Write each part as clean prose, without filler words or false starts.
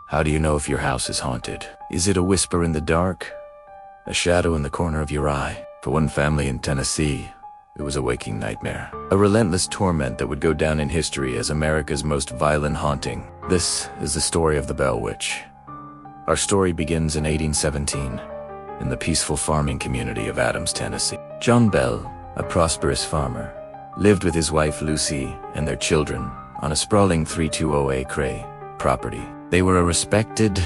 How do you know if your house is haunted? Is it a whisper in the dark? A shadow in the corner of your eye? For one family in Tennessee, it was a waking nightmare. A relentless torment that would go down in history as America's most violent haunting. This is the story of the Bell Witch. Our story begins in 1817, in the peaceful farming community of Adams, Tennessee. John Bell, a prosperous farmer, lived with his wife Lucy and their children on a sprawling 320-acre property. They were a respected,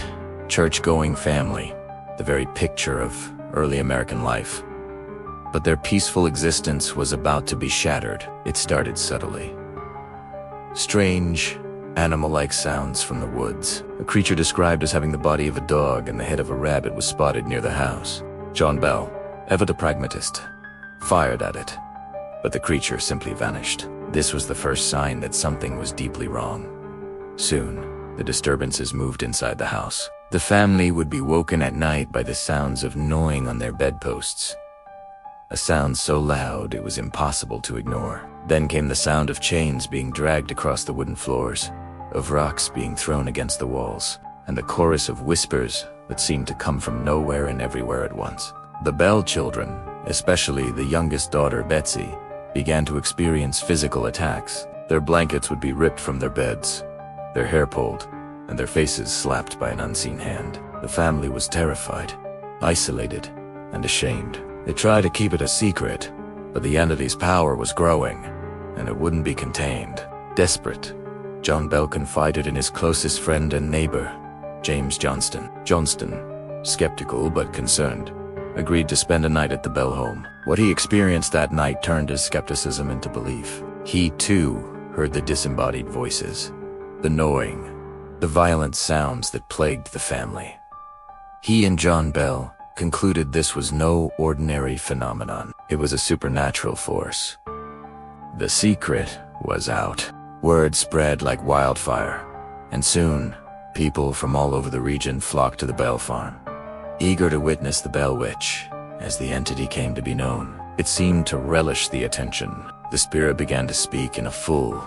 church-going family, the very picture of early American life. But their peaceful existence was about to be shattered. It started subtly. Strange, animal-like sounds from the woods. A creature described as having the body of a dog and the head of a rabbit was spotted near the house. John Bell, ever the pragmatist, fired at it, but the creature simply vanished. This was the first sign that something was deeply wrong. Soon, the disturbances moved inside the house. The family would be woken at night by the sounds of gnawing on their bedposts. A sound so loud it was impossible to ignore. Then came the sound of chains being dragged across the wooden floors, of rocks being thrown against the walls, and the chorus of whispers that seemed to come from nowhere and everywhere at once. The Bell children, especially the youngest daughter Betsy, began to experience physical attacks. Their blankets would be ripped from their beds, their hair pulled, and their faces slapped by an unseen hand. The family was terrified, isolated, and ashamed. They tried to keep it a secret, but the entity's power was growing, and it wouldn't be contained. Desperate, John Bell confided in his closest friend and neighbor, James Johnston. Johnston, skeptical but concerned, agreed to spend a night at the Bell home. What he experienced that night turned his skepticism into belief. He, too, heard the disembodied voices, the gnawing, the violent sounds that plagued the family. He and John Bell concluded this was no ordinary phenomenon. It was a supernatural force. The secret was out. Word spread like wildfire, and soon, people from all over the region flocked to the Bell farm, eager to witness the Bell Witch, as the entity came to be known. It seemed to relish the attention. The spirit began to speak in a full,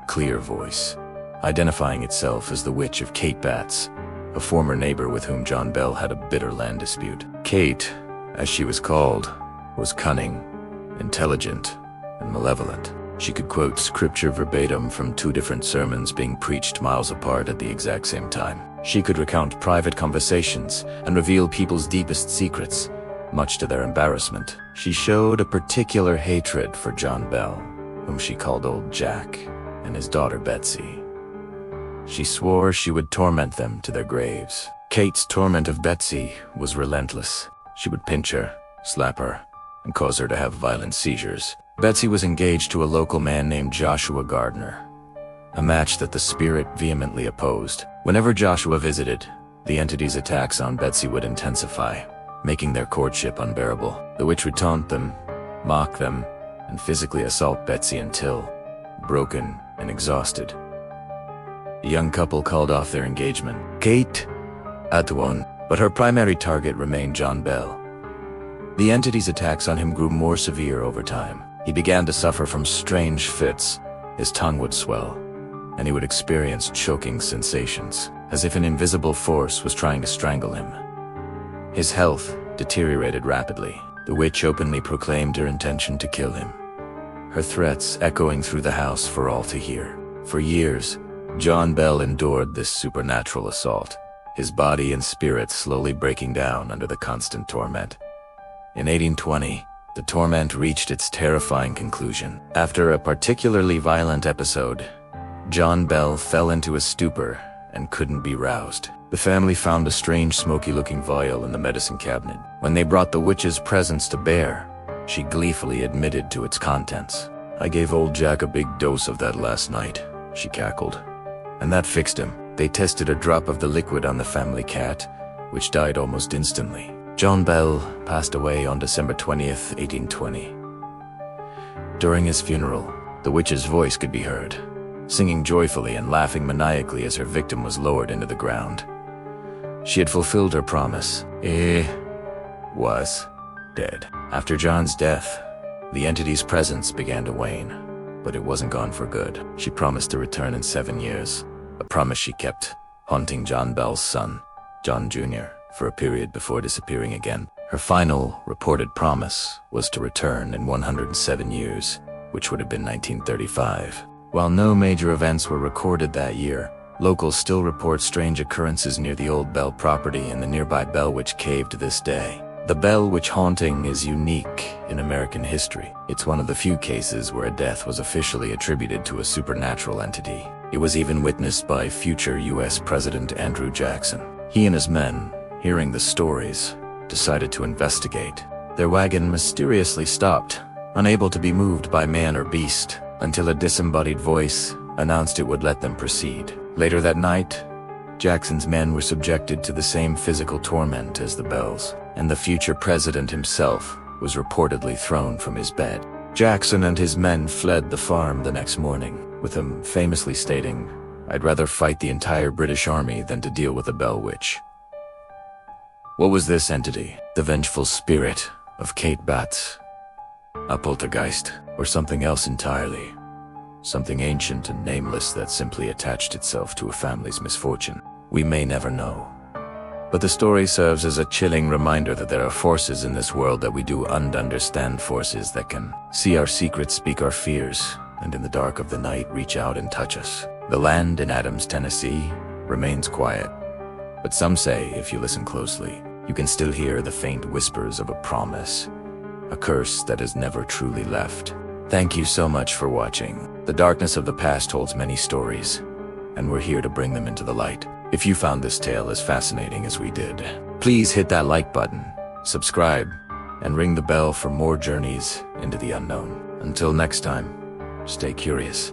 clear voice, identifying itself as the Witch of Kate Batts, a former neighbor with whom John Bell had a bitter land dispute. Kate, as she was called, was cunning, intelligent, and malevolent. She could quote scripture verbatim from two different sermons being preached miles apart at the exact same time. She could recount private conversations and reveal people's deepest secrets, much to their embarrassment. She showed a particular hatred for John Bell, whom she called Old Jack, and his daughter Betsy. She swore she would torment them to their graves. Kate's torment of Betsy was relentless. She would pinch her, slap her, and cause her to have violent seizures. Betsy was engaged to a local man named Joshua Gardner, a match that the spirit vehemently opposed. Whenever Joshua visited, the entity's attacks on Betsy would intensify, making their courtship unbearable. The witch would taunt them, mock them, and physically assault Betsy until, broken and exhausted, the young couple called off their engagement. Kate had won, but her primary target remained John Bell. The entity's attacks on him grew more severe over time. He began to suffer from strange fits. His tongue would swell, and he would experience choking sensations, as if an invisible force was trying to strangle him. His health deteriorated rapidly. The witch openly proclaimed her intention to kill him, her threats echoing through the house for all to hear. For years, John Bell endured this supernatural assault, his body and spirit slowly breaking down under the constant torment. In 1820, the torment reached its terrifying conclusion. After a particularly violent episode, John Bell fell into a stupor and couldn't be roused. The family found a strange smoky-looking vial in the medicine cabinet. When they brought the witch's presence to bear, she gleefully admitted to its contents. "I gave old Jack a big dose of that last night," she cackled, "and that fixed him." They tested a drop of the liquid on the family cat, which died almost instantly. John Bell passed away on December 20th, 1820. During his funeral, the witch's voice could be heard, singing joyfully and laughing maniacally as her victim was lowered into the ground. She had fulfilled her promise. He was dead. After John's death, the entity's presence began to wane, but it wasn't gone for good. She promised to return in 7 years, a promise she kept haunting John Bell's son, John Jr., for a period before disappearing again. Her final reported promise was to return in 107 years, which would have been 1935. While no major events were recorded that year, locals still report strange occurrences near the old Bell property and the nearby Bell Witch Cave to this day. The Bell Witch haunting is unique in American history. It's one of the few cases where a death was officially attributed to a supernatural entity. It was even witnessed by future U.S. President Andrew Jackson. He and his men, hearing the stories, decided to investigate. Their wagon mysteriously stopped, unable to be moved by man or beast, until a disembodied voice announced it would let them proceed. Later that night, Jackson's men were subjected to the same physical torment as the Bells, and the future president himself was reportedly thrown from his bed. Jackson and his men fled the farm the next morning, with him famously stating, "I'd rather fight the entire British army than to deal with a Bell Witch." What was this entity? The vengeful spirit of Kate Batts? A poltergeist? Or something else entirely? Something ancient and nameless that simply attached itself to a family's misfortune? We may never know. But the story serves as a chilling reminder that there are forces in this world that we do understand, forces that can see our secrets, speak our fears, and in the dark of the night reach out and touch us. The land in Adams, Tennessee remains quiet, but some say if you listen closely, you can still hear the faint whispers of a promise, a curse that has never truly left. Thank you so much for watching. The darkness of the past holds many stories, and we're here to bring them into the light. If you found this tale as fascinating as we did, please hit that like button, subscribe, and ring the bell for more journeys into the unknown. Until next time, stay curious.